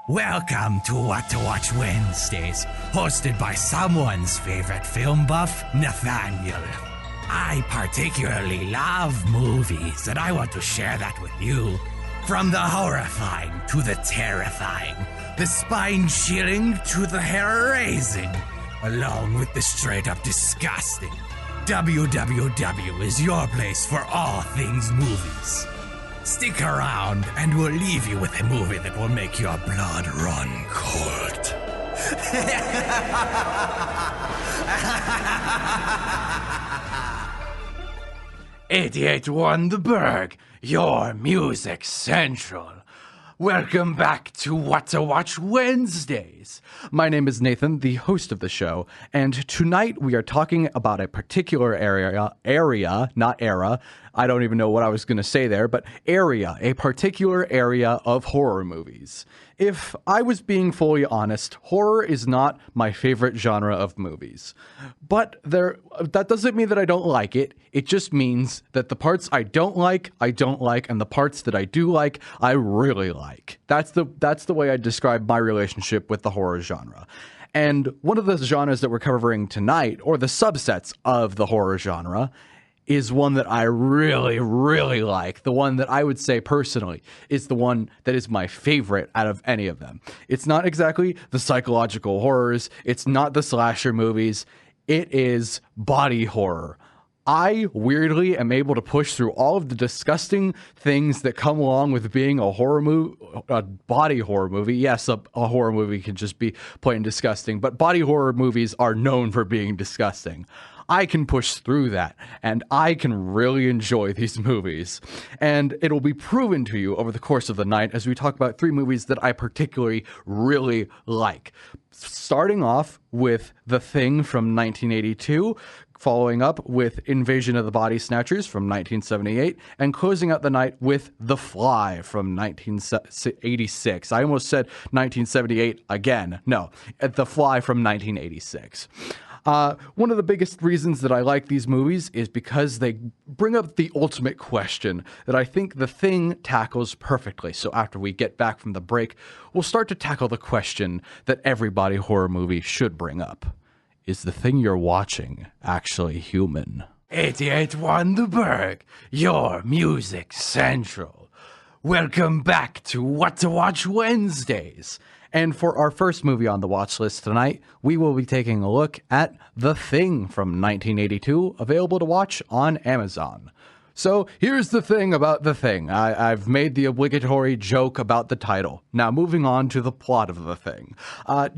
Welcome to What to Watch Wednesdays, hosted by someone's favorite film buff, Nathaniel. I particularly love movies, and I want to share that with you. From the horrifying to the terrifying, the spine-chilling to the hair-raising, along with the straight-up disgusting. WWW is your place for all things movies. Stick around, and we'll leave you with a movie that will make your blood run cold. 88.1 The Burg, your music central. Welcome back to What to Watch Wednesdays. My name is Nathan, the host of the show, and tonight we are talking about a particular area, not era. I don't even know what I was going to say there, but a particular area of horror movies. If I was being fully honest, horror is not my favorite genre of movies. But that doesn't mean that I don't like it. It just means that the parts I don't like, and the parts that I do like, I really like. That's the way I describe my relationship with the horror genre. And one of the genres that we're covering tonight, or the subsets of the horror genre, is one that I really, really like. The one that I would say personally is the one that is my favorite out of any of them. It's not exactly the psychological horrors. It's not the slasher movies. It is body horror. I weirdly am able to push through all of the disgusting things that come along with being a body horror movie. Yes, a horror movie can just be plain disgusting, but body horror movies are known for being disgusting. I can push through that, and I can really enjoy these movies. And it'll be proven to you over the course of the night as we talk about 3 movies that I particularly really like. Starting off with The Thing from 1982, following up with Invasion of the Body Snatchers from 1978, and closing out the night with The Fly from 1986. I almost said 1978 again. No, The Fly from 1986. One of the biggest reasons that I like these movies is because they bring up the ultimate question that I think The Thing tackles perfectly. So after we get back from the break, we'll start to tackle the question that every body horror movie should bring up. Is the thing you're watching actually human? 88.1 The Burg, your music central. Welcome back to What to Watch Wednesdays. And for our first movie on the watch list tonight, we will be taking a look at The Thing from 1982, available to watch on Amazon. So here's the thing about The Thing. I've made the obligatory joke about the title. Now moving on to the plot of The Thing.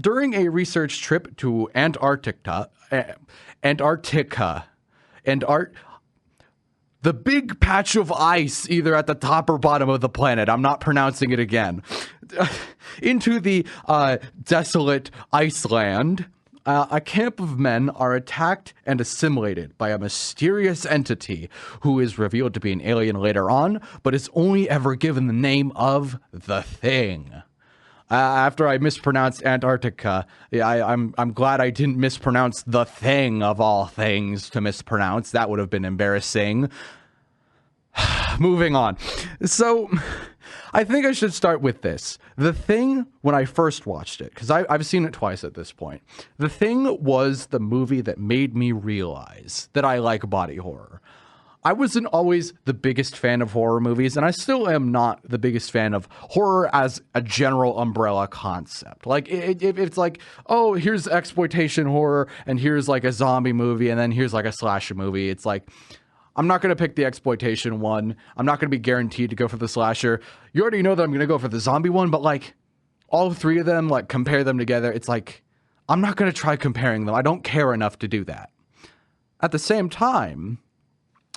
During a research trip to Antarctica, the big patch of ice, either at the top or bottom of the planet, I'm not pronouncing it again, into the desolate Iceland, a camp of men are attacked and assimilated by a mysterious entity who is revealed to be an alien later on, but is only ever given the name of The Thing. After I mispronounced Antarctica, I'm glad I didn't mispronounce The Thing of all things to mispronounce. That would have been embarrassing. Moving on. So, I think I should start with this. The Thing, when I first watched it, because I've seen it twice at this point, The Thing was the movie that made me realize that I like body horror. I wasn't always the biggest fan of horror movies, and I still am not the biggest fan of horror as a general umbrella concept. Like, it's like, oh, here's exploitation horror, and here's like a zombie movie, and then here's like a slasher movie. It's like, I'm not going to pick the exploitation one. I'm not going to be guaranteed to go for the slasher. You already know that I'm going to go for the zombie one, but like, all 3 of them, like, compare them together. It's like, I'm not going to try comparing them. I don't care enough to do that. At the same time,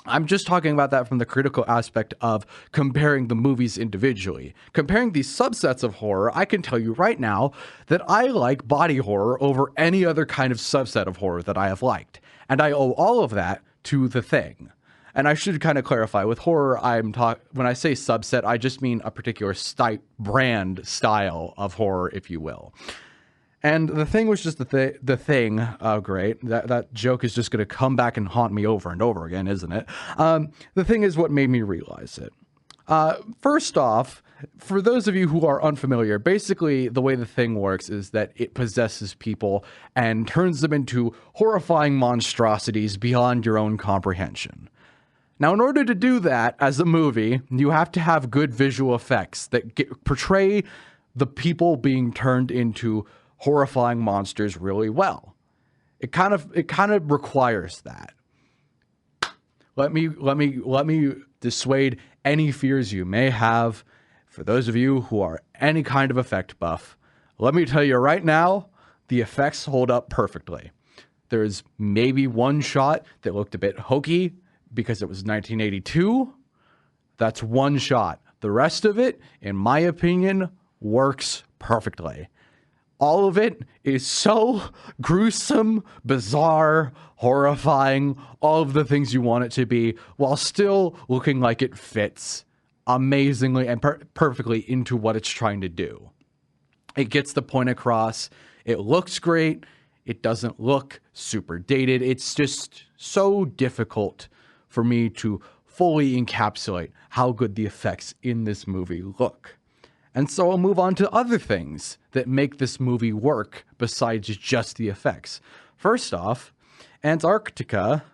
I'm just talking about that from the critical aspect of comparing the movies individually. Comparing these subsets of horror, I can tell you right now that I like body horror over any other kind of subset of horror that I have liked. And I owe all of that to The Thing. And I should kind of clarify, with horror, when I say subset, I just mean a particular brand style of horror, if you will. And The Thing was just the thing. Oh, great. That joke is just going to come back and haunt me over and over again, isn't it? The Thing is what made me realize it. First off, For those of you who are unfamiliar, basically the way the thing works is that it possesses people and turns them into horrifying monstrosities beyond your own comprehension. Now, in order to do that as a movie, you have to have good visual effects that portray the people being turned into horrifying monsters really well. It kind of requires that. Let me dissuade any fears you may have. For those of you who are any kind of effect buff, let me tell you right now, the effects hold up perfectly. There's maybe one shot that looked a bit hokey because it was 1982. That's one shot. The rest of it, in my opinion, works perfectly. All of it is so gruesome, bizarre, horrifying, all of the things you want it to be, while still looking like it fits amazingly and perfectly into what it's trying to do. It gets the point across. It looks great. It doesn't look super dated. It's just so difficult for me to fully encapsulate how good the effects in this movie look. And so I'll move on to other things that make this movie work besides just the effects. First off, Antarctica.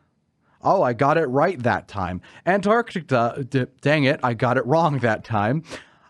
Oh, I got it right that time. Antarctica, dang it, I got it wrong that time.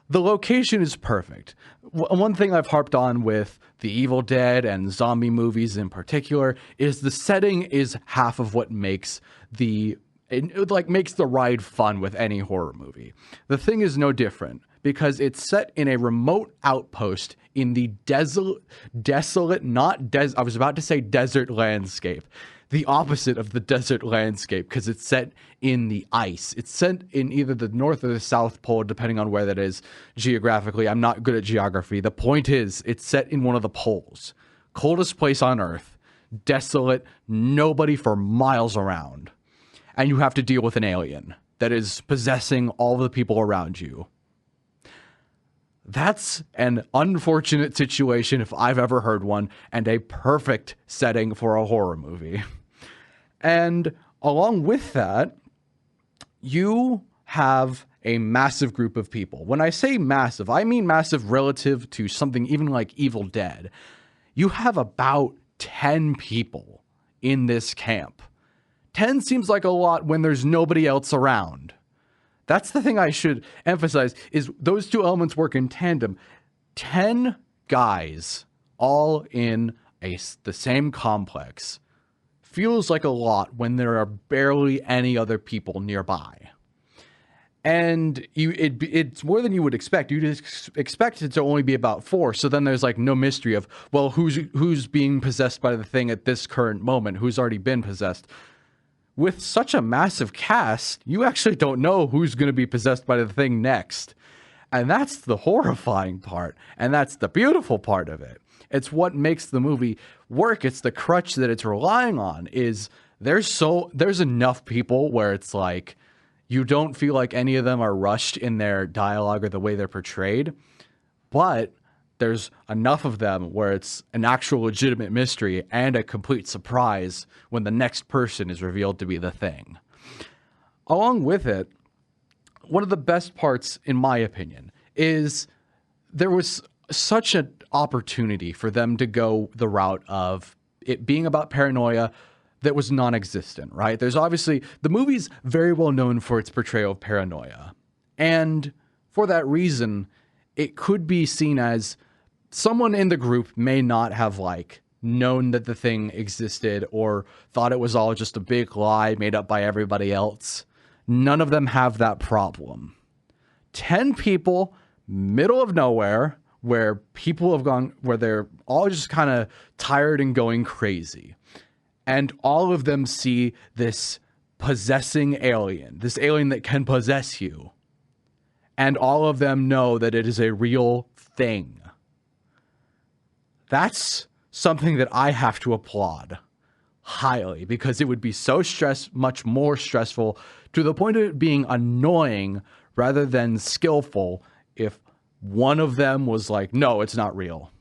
The location is perfect. One thing I've harped on with the Evil Dead and zombie movies in particular is the setting is half of what makes makes the ride fun with any horror movie. The Thing is no different because it's set in a remote outpost in the desolate, I was about to say desert landscape. The opposite of the desert landscape, because it's set in the ice. It's set in either the North or the South Pole, depending on where that is geographically. I'm not good at geography. The point is, it's set in one of the poles. Coldest place on Earth. Desolate, nobody for miles around. And you have to deal with an alien that is possessing all the people around you. That's an unfortunate situation if I've ever heard one, and a perfect setting for a horror movie. And along with that, you have a massive group of people. When I say massive, I mean massive relative to something even like Evil Dead. You have about 10 people in this camp. 10 seems like a lot when there's nobody else around. That's the thing I should emphasize, is those two elements work in tandem. 10 guys all in the same complex feels like a lot when there are barely any other people nearby. And it's more than you would expect. You'd expect it to only be about 4. So then there's like no mystery of, well, who's being possessed by the thing at this current moment? Who's already been possessed? With such a massive cast, you actually don't know who's going to be possessed by the thing next. And that's the horrifying part. And that's the beautiful part of it. It's what makes the movie work. It's the crutch that it's relying on, is there's enough people where it's like, you don't feel like any of them are rushed in their dialogue or the way they're portrayed. But there's enough of them where it's an actual legitimate mystery and a complete surprise when the next person is revealed to be the thing. Along with it, one of the best parts, in my opinion, is there was such an opportunity for them to go the route of it being about paranoia that was non-existent, right? There's obviously, the movie's very well known for its portrayal of paranoia. And for that reason, it could be seen as someone in the group may not have known that the thing existed or thought it was all just a big lie made up by everybody else. None of them have that problem. 10 people, middle of nowhere, where people have gone, where they're all just kind of tired and going crazy. And all of them see this possessing alien, this alien that can possess you. And all of them know that it is a real thing. That's something that I have to applaud highly, because it would be so much more stressful to the point of it being annoying rather than skillful if one of them was like, no, it's not real.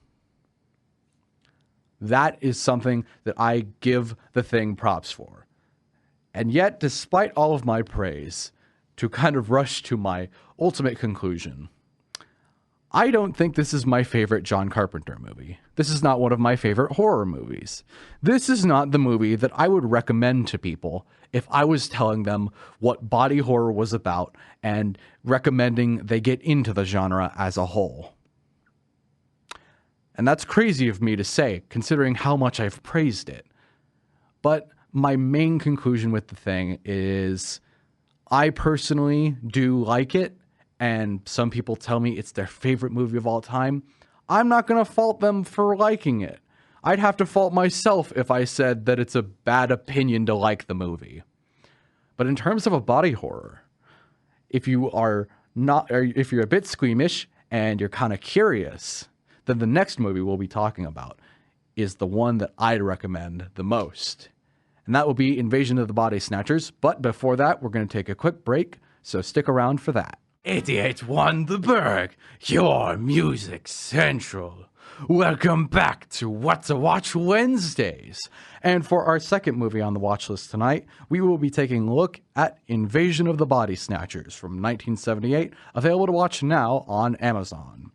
That is something that I give the thing props for. And yet, despite all of my praise, to kind of rush to my ultimate conclusion, I don't think this is my favorite John Carpenter movie. This is not one of my favorite horror movies. This is not the movie that I would recommend to people if I was telling them what body horror was about and recommending they get into the genre as a whole. And that's crazy of me to say, considering how much I've praised it. But my main conclusion with the thing is I personally do like it, and some people tell me it's their favorite movie of all time. I'm not going to fault them for liking it. I'd have to fault myself if I said that it's a bad opinion to like the movie. But in terms of a body horror, if you're a bit squeamish and you're kind of curious, then the next movie we'll be talking about is the one that I'd recommend the most. And that will be Invasion of the Body Snatchers. But before that, we're going to take a quick break, so stick around for that. 88.1 The Burg, your music central. Welcome back to What to Watch Wednesdays. And for our second movie on the watch list tonight, we will be taking a look at Invasion of the Body Snatchers from 1978, available to watch now on Amazon.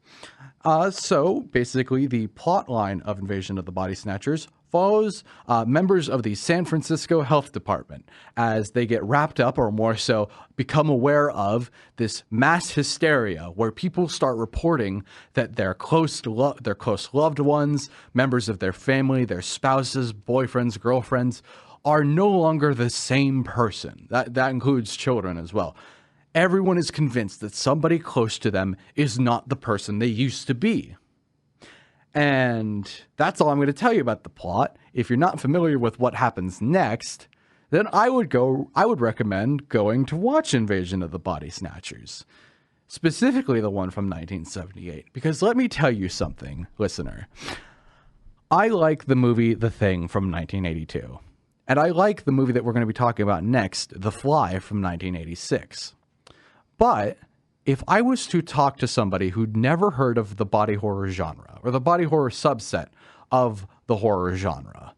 So basically the plot line of Invasion of the Body Snatchers follows members of the San Francisco Health Department as they get wrapped up, or more so become aware of, this mass hysteria where people start reporting that their close loved ones, members of their family, their spouses, boyfriends, girlfriends, are no longer the same person. That includes children as well. Everyone is convinced that somebody close to them is not the person they used to be. And that's all I'm going to tell you about the plot. If you're not familiar with what happens next, then I would recommend going to watch Invasion of the Body Snatchers. Specifically the one from 1978. Because let me tell you something, listener. I like the movie The Thing from 1982. And I like the movie that we're going to be talking about next, The Fly from 1986. But if I was to talk to somebody who'd never heard of the body horror genre, or the body horror subset of the horror genre,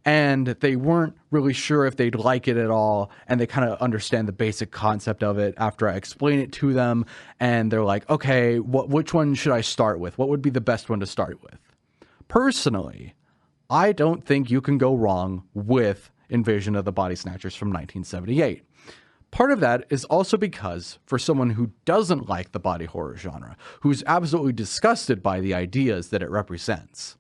and they weren't really sure if they'd like it at all, and they kind of understand the basic concept of it after I explain it to them, and they're like, okay, which one should I start with? What would be the best one to start with? Personally, I don't think you can go wrong with Invasion of the Body Snatchers from 1978. Part of that is also because, for someone who doesn't like the body horror genre, who's absolutely disgusted by the ideas that it represents,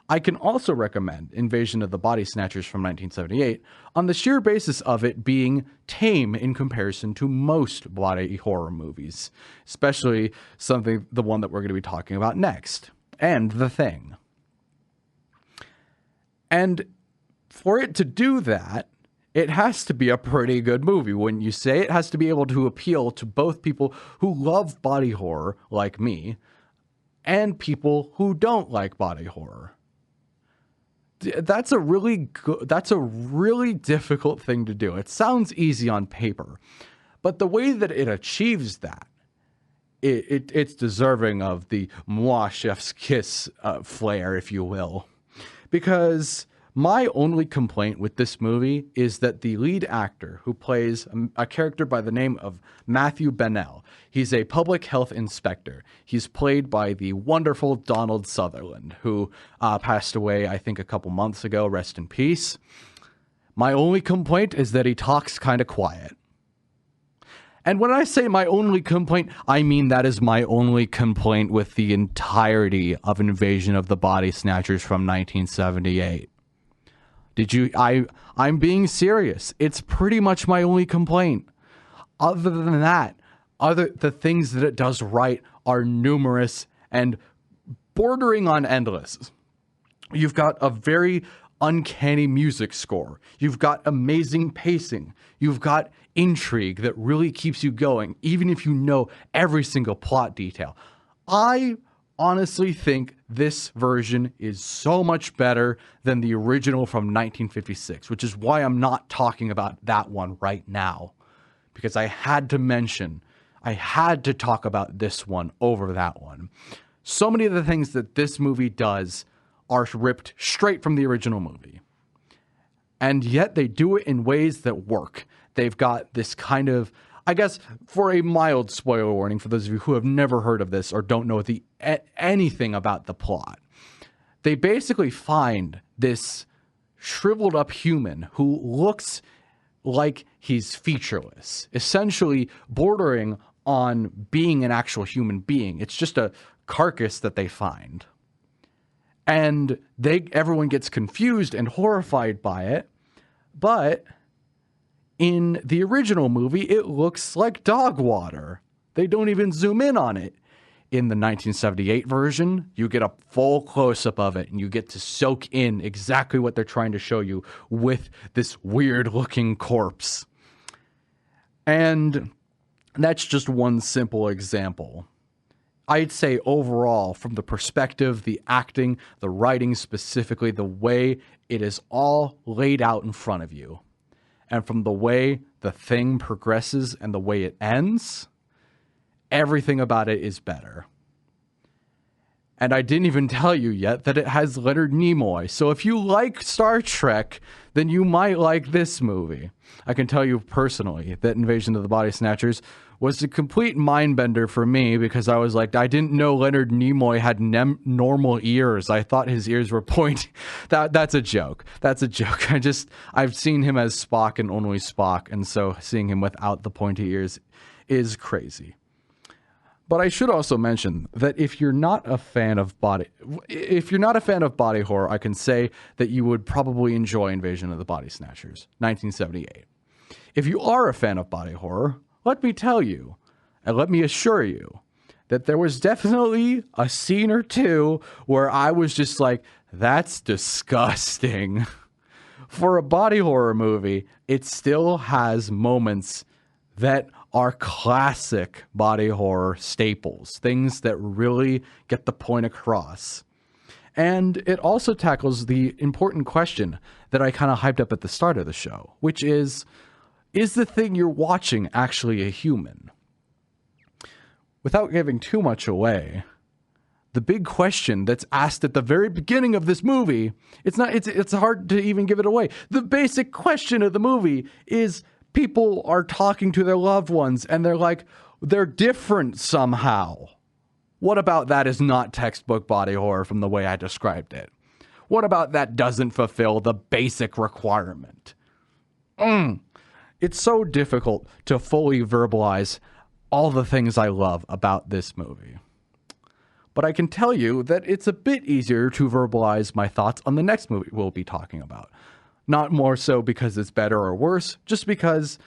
I can also recommend Invasion of the Body Snatchers from 1978 on the sheer basis of it being tame in comparison to most body horror movies, especially the one that we're going to be talking about next, and The Thing. And for it to do that, it has to be a pretty good movie, wouldn't you say? It has to be able to appeal to both people who love body horror, like me, and people who don't like body horror. That's a really difficult thing to do. It sounds easy on paper, but the way that it achieves that, it's deserving of the moi chef's kiss flair, if you will, because my only complaint with this movie is that the lead actor, who plays a character by the name of Matthew Bennell, he's a public health inspector. He's played by the wonderful Donald Sutherland, who passed away, I think, a couple months ago. Rest in peace. My only complaint is that he talks kind of quiet. And when I say my only complaint, I mean that is my only complaint with the entirety of Invasion of the Body Snatchers from 1978. I'm being serious. It's pretty much my only complaint. Other than that, the things that it does right are numerous and bordering on endless. You've got a very uncanny music score. You've got amazing pacing. You've got intrigue that really keeps you going, even if you know every single plot detail. I honestly think this version is so much better than the original from 1956, which is why I'm not talking about that one right now, because I had to talk about this one over that one. So many of the things that this movie does are ripped straight from the original movie, and yet they do it in ways that work. They've got this kind of I guess for a mild spoiler warning for those of you who have never heard of this or don't know anything about the plot, they basically find this shriveled up human who looks like he's featureless, essentially bordering on being an actual human being. It's just a carcass that they find. And everyone gets confused and horrified by it. But in the original movie, it looks like dog water. They don't even zoom in on it. In the 1978 version, you get a full close-up of it, and you get to soak in exactly what they're trying to show you with this weird-looking corpse. And that's just one simple example. I'd say overall, from the perspective, the acting, the writing specifically, the way it is all laid out in front of you, and from the way the thing progresses and the way it ends, everything about it is better. And I didn't even tell you yet that it has Leonard Nimoy. So if you like Star Trek, then you might like this movie. I can tell you personally that Invasion of the Body Snatchers was a complete mind bender for me, because I was like, I didn't know Leonard Nimoy had normal ears. I thought his ears were pointy. That's a joke. That's a joke. I've seen him as Spock and only Spock, and so seeing him without the pointy ears is crazy. But I should also mention that if you're not a fan of body horror, I can say that you would probably enjoy Invasion of the Body Snatchers, 1978. If you are a fan of body horror, let me tell you, and let me assure you, that there was definitely a scene or two where I was just like, that's disgusting. For a body horror movie, it still has moments that are classic body horror staples, things that really get the point across. And it also tackles the important question that I kind of hyped up at the start of the show, which is the thing you're watching actually a human? Without giving too much away, the big question that's asked at the very beginning of this movie, it's hard to even give it away. The basic question of the movie is, people are talking to their loved ones and they're like, they're different somehow. What about that is not textbook body horror from the way I described it? What about that doesn't fulfill the basic requirement? It's so difficult to fully verbalize all the things I love about this movie. But I can tell you that it's a bit easier to verbalize my thoughts on the next movie we'll be talking about. Not more so because it's better or worse, just because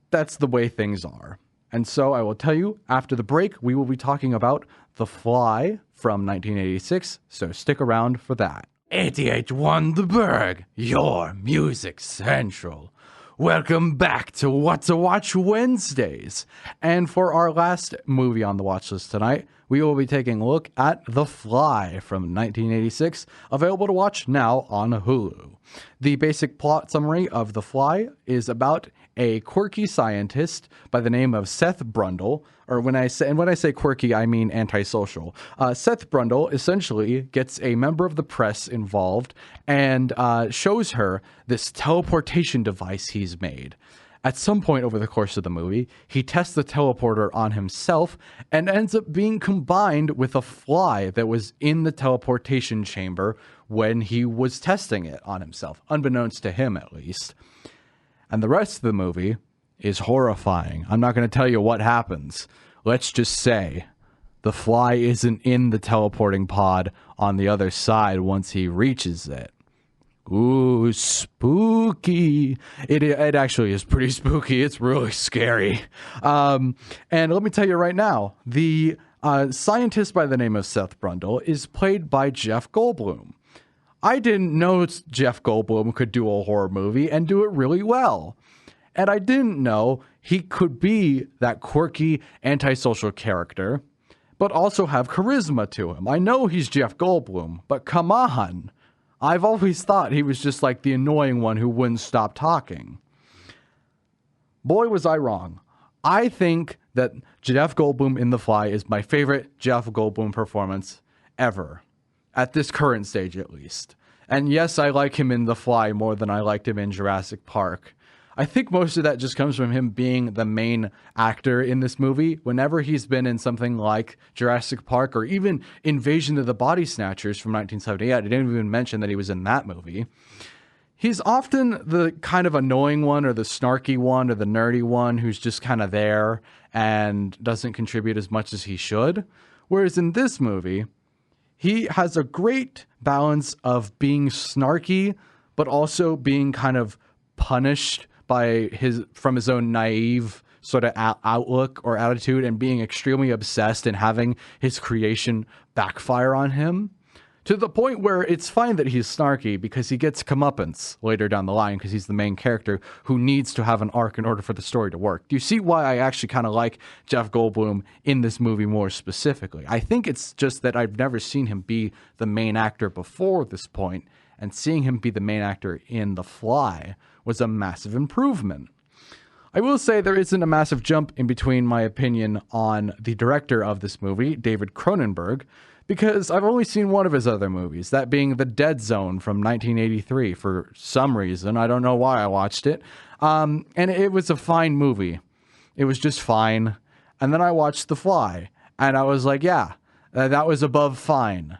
that's the way things are. And so I will tell you, after the break, we will be talking about The Fly from 1986, so stick around for that. 88.1 The Burg, your music central. Welcome back to What to Watch Wednesdays. And for our last movie on the watch list tonight, we will be taking a look at The Fly from 1986, available to watch now on Hulu. The basic plot summary of The Fly is about a quirky scientist by the name of Seth Brundle, or when I say quirky, I mean antisocial. Seth Brundle essentially gets a member of the press involved and shows her this teleportation device he's made. At some point over the course of the movie, he tests the teleporter on himself and ends up being combined with a fly that was in the teleportation chamber when he was testing it on himself, unbeknownst to him at least. And the rest of the movie is horrifying. I'm not going to tell you what happens. Let's just say the fly isn't in the teleporting pod on the other side once he reaches it. Ooh, spooky. It actually is pretty spooky. It's really scary. And let me tell you right now, the scientist by the name of Seth Brundle is played by Jeff Goldblum. I didn't know Jeff Goldblum could do a horror movie and do it really well. And I didn't know he could be that quirky, antisocial character, but also have charisma to him. I know he's Jeff Goldblum, but come on. I've always thought he was just like the annoying one who wouldn't stop talking. Boy, was I wrong. I think that Jeff Goldblum in The Fly is my favorite Jeff Goldblum performance ever. At this current stage, at least. And yes, I like him in The Fly more than I liked him in Jurassic Park. I think most of that just comes from him being the main actor in this movie. Whenever he's been in something like Jurassic Park or even Invasion of the Body Snatchers from 1978, I didn't even mention that he was in that movie. He's often the kind of annoying one or the snarky one or the nerdy one who's just kind of there and doesn't contribute as much as he should. Whereas in this movie, he has a great balance of being snarky, but also being kind of punished from his own naive sort of outlook or attitude and being extremely obsessed and having his creation backfire on him to the point where it's fine that he's snarky because he gets comeuppance later down the line because he's the main character who needs to have an arc in order for the story to work. Do you see why I actually kind of like Jeff Goldblum in this movie more specifically? I think it's just that I've never seen him be the main actor before this point, and seeing him be the main actor in The Fly was a massive improvement. I will say there isn't a massive jump in between my opinion on the director of this movie, David Cronenberg, because I've only seen one of his other movies, that being The Dead Zone from 1983 for some reason. I don't know why I watched it. And it was a fine movie. It was just fine. And then I watched The Fly, and I was like, yeah, that was above fine.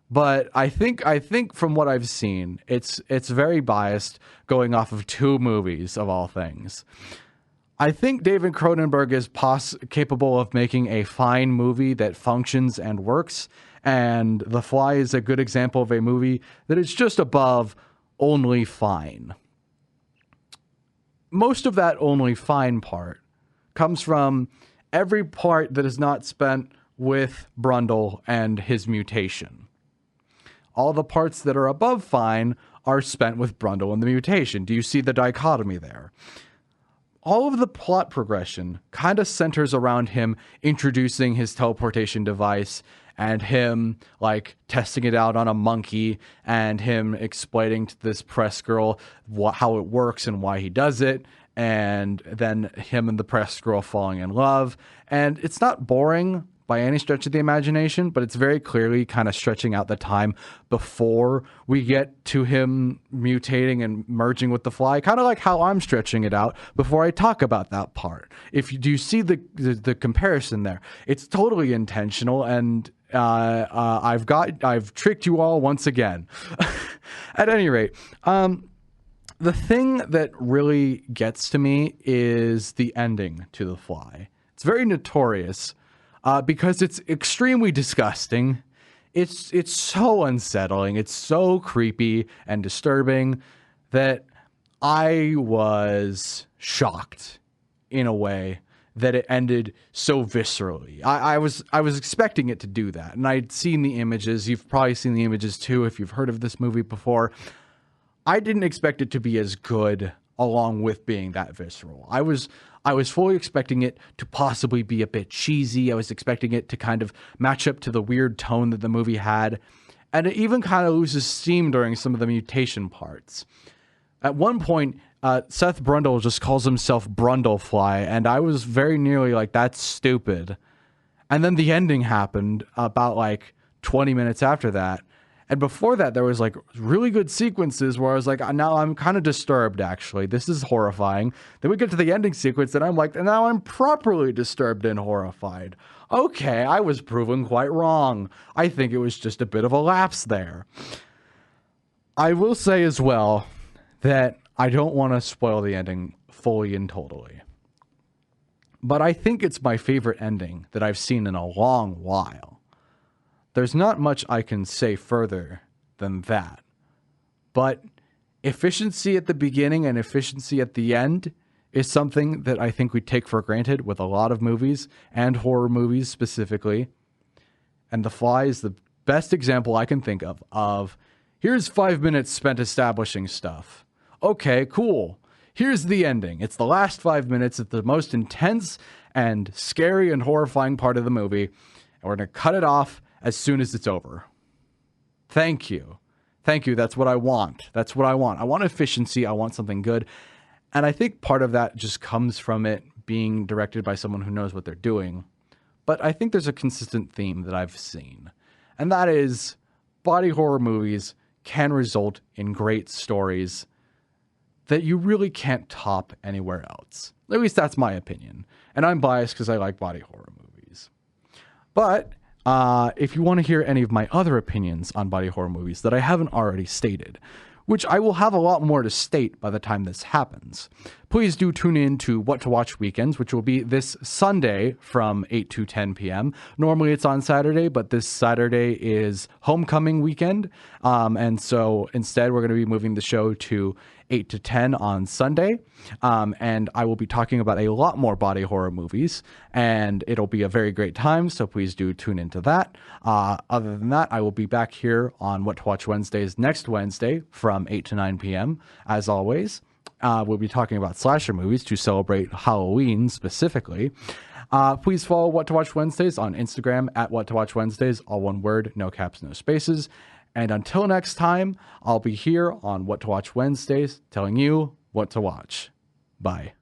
But I think from what I've seen, it's very biased going off of two movies of all things. I think David Cronenberg is capable of making a fine movie that functions and works, and The Fly is a good example of a movie that is just above only fine. Most of that only fine part comes from every part that is not spent with Brundle and his mutation. All the parts that are above fine are spent with Brundle and the mutation. Do you see the dichotomy there? All of the plot progression kind of centers around him introducing his teleportation device and him like testing it out on a monkey and him explaining to this press girl how it works and why he does it. And then him and the press girl falling in love. And it's not boring by any stretch of the imagination, but it's very clearly kind of stretching out the time before we get to him mutating and merging with the Fly, kind of like how I'm stretching it out before I talk about that part. Do you see the comparison there? It's totally intentional, and I've tricked you all once again. At any rate, the thing that really gets to me is the ending to The Fly. It's very notorious. Because it's extremely disgusting. It's so unsettling. It's so creepy and disturbing that I was shocked in a way that it ended so viscerally. I was expecting it to do that, and I'd seen the images. You've probably seen the images too if you've heard of this movie before. I didn't expect it to be as good along with being that visceral. I was fully expecting it to possibly be a bit cheesy. I was expecting it to kind of match up to the weird tone that the movie had. And it even kind of loses steam during some of the mutation parts. At one point, Seth Brundle just calls himself Brundlefly, and I was very nearly like, that's stupid. And then the ending happened about like 20 minutes after that. And before that, there was like really good sequences where I was like, now I'm kind of disturbed, actually. This is horrifying. Then we get to the ending sequence and I'm like, now I'm properly disturbed and horrified. Okay, I was proven quite wrong. I think it was just a bit of a lapse there. I will say as well that I don't want to spoil the ending fully and totally. But I think it's my favorite ending that I've seen in a long while. There's not much I can say further than that. But efficiency at the beginning and efficiency at the end is something that I think we take for granted with a lot of movies, and horror movies specifically. And The Fly is the best example I can think of here's 5 minutes spent establishing stuff. Okay, cool. Here's the ending. It's the last 5 minutes. It's the most intense and scary and horrifying part of the movie. And we're going to cut it off as soon as it's over. Thank you. Thank you. That's what I want. That's what I want. I want efficiency. I want something good. And I think part of that just comes from it being directed by someone who knows what they're doing. But I think there's a consistent theme that I've seen. And that is body horror movies can result in great stories that you really can't top anywhere else. At least that's my opinion. And I'm biased because I like body horror movies. But if you want to hear any of my other opinions on body horror movies that I haven't already stated, which I will have a lot more to state by the time this happens, please do tune in to What to Watch Weekends, which will be this Sunday from 8 to 10 p.m. Normally it's on Saturday, but this Saturday is homecoming weekend. And so instead, we're going to be moving the show to 8 to 10 on Sunday. And I will be talking about a lot more body horror movies, and it'll be a very great time. So please do tune into that. Other than that, I will be back here on What to Watch Wednesdays next Wednesday from 8 to 9 p.m. As always, we'll be talking about slasher movies to celebrate Halloween specifically. Please follow What to Watch Wednesdays on Instagram at What to Watch Wednesdays, all one word, no caps, no spaces. And until next time, I'll be here on What to Watch Wednesdays telling you what to watch. Bye.